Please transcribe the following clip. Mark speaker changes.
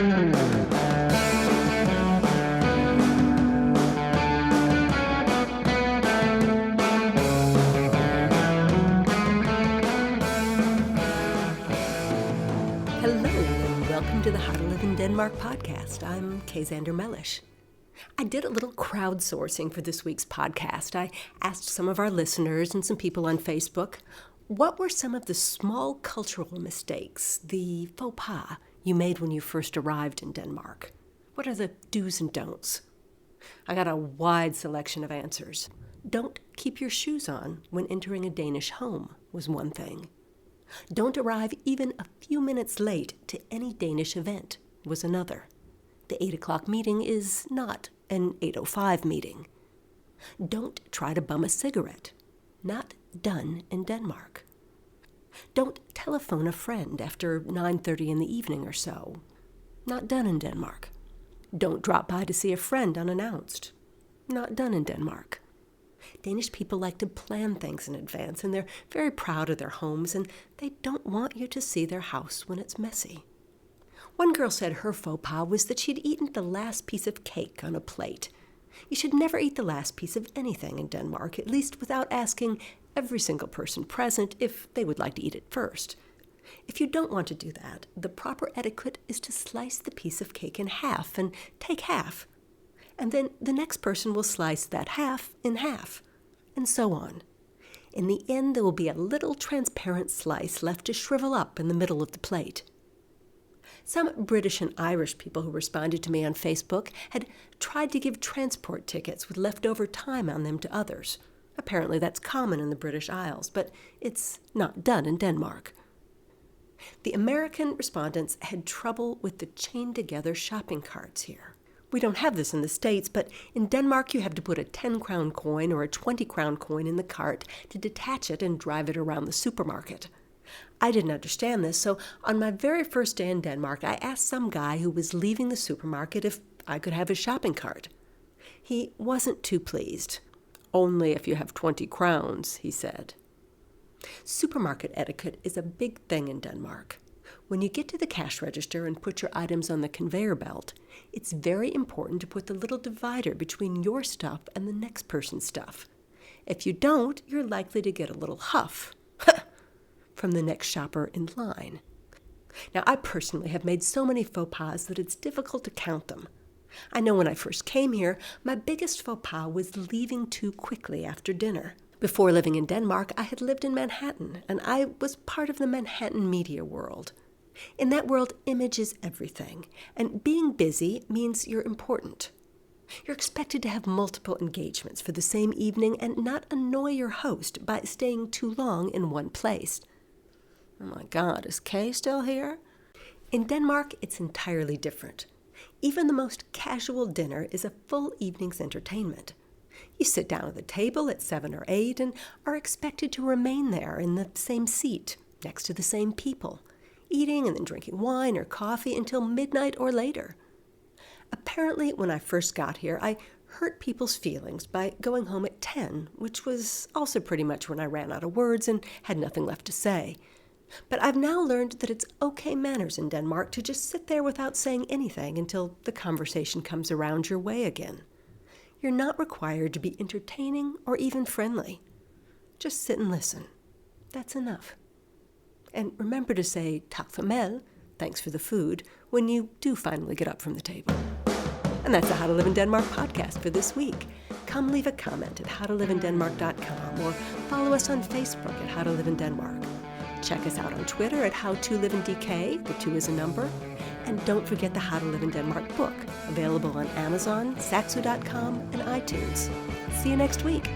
Speaker 1: Hello and welcome to the How to Live in Denmark podcast. I'm Kay Zander Mellish. I did a little crowdsourcing for this week's podcast. I asked some of our listeners and some people on Facebook, what were some of the small cultural mistakes, the faux pas, you made when you first arrived in Denmark? What are the do's and don'ts? I got a wide selection of answers. Don't keep your shoes on when entering a Danish home was one thing. Don't arrive even a few minutes late to any Danish event was another. The 8 o'clock meeting is not an 8:05 meeting. Don't try to bum a cigarette. Not done in Denmark. Don't telephone a friend after 9:30 in the evening or so. Not done in Denmark. Don't drop by to see a friend unannounced. Not done in Denmark. Danish people like to plan things in advance, and they're very proud of their homes, and they don't want you to see their house when it's messy. One girl said her faux pas was that she'd eaten the last piece of cake on a plate. You should never eat the last piece of anything in Denmark, at least without asking every single person present if they would like to eat it first. If you don't want to do that, the proper etiquette is to slice the piece of cake in half and take half. And then the next person will slice that half in half, and so on. In the end, there will be a little transparent slice left to shrivel up in the middle of the plate. Some British and Irish people who responded to me on Facebook had tried to give transport tickets with leftover time on them to others. Apparently that's common in the British Isles, but it's not done in Denmark. The American respondents had trouble with the chained-together shopping carts here. We don't have this in the States, but in Denmark you have to put a 10-crown coin or a 20-crown coin in the cart to detach it and drive it around the supermarket. I didn't understand this, so on my very first day in Denmark, I asked some guy who was leaving the supermarket if I could have his shopping cart. He wasn't too pleased. "Only if you have 20 crowns, he said. Supermarket etiquette is a big thing in Denmark. When you get to the cash register and put your items on the conveyor belt, it's very important to put the little divider between your stuff and the next person's stuff. If you don't, you're likely to get a little huff from the next shopper in line. Now, I personally have made so many faux pas that it's difficult to count them. I know when I first came here, my biggest faux pas was leaving too quickly after dinner. Before living in Denmark, I had lived in Manhattan, and I was part of the Manhattan media world. In that world, image is everything, and being busy means you're important. You're expected to have multiple engagements for the same evening and not annoy your host by staying too long in one place. Oh my God, is Kay still here? In Denmark, it's entirely different. Even the most casual dinner is a full evening's entertainment. You sit down at the table at 7 or 8 and are expected to remain there in the same seat, next to the same people, eating and then drinking wine or coffee until midnight or later. Apparently, when I first got here, I hurt people's feelings by going home at 10, which was also pretty much when I ran out of words and had nothing left to say. But I've now learned that it's okay manners in Denmark to just sit there without saying anything until the conversation comes around your way again. You're not required to be entertaining or even friendly. Just sit and listen. That's enough. And remember to say tak for mad, thanks for the food, when you do finally get up from the table. And that's the How to Live in Denmark podcast for this week. Come leave a comment at howtoliveindenmark.com or follow us on Facebook at How to Live in Denmark. Check us out on Twitter at HowToLiveInDK, the 2 is a number. And don't forget the How to Live in Denmark book, available on Amazon, Saxo.com, and iTunes. See you next week.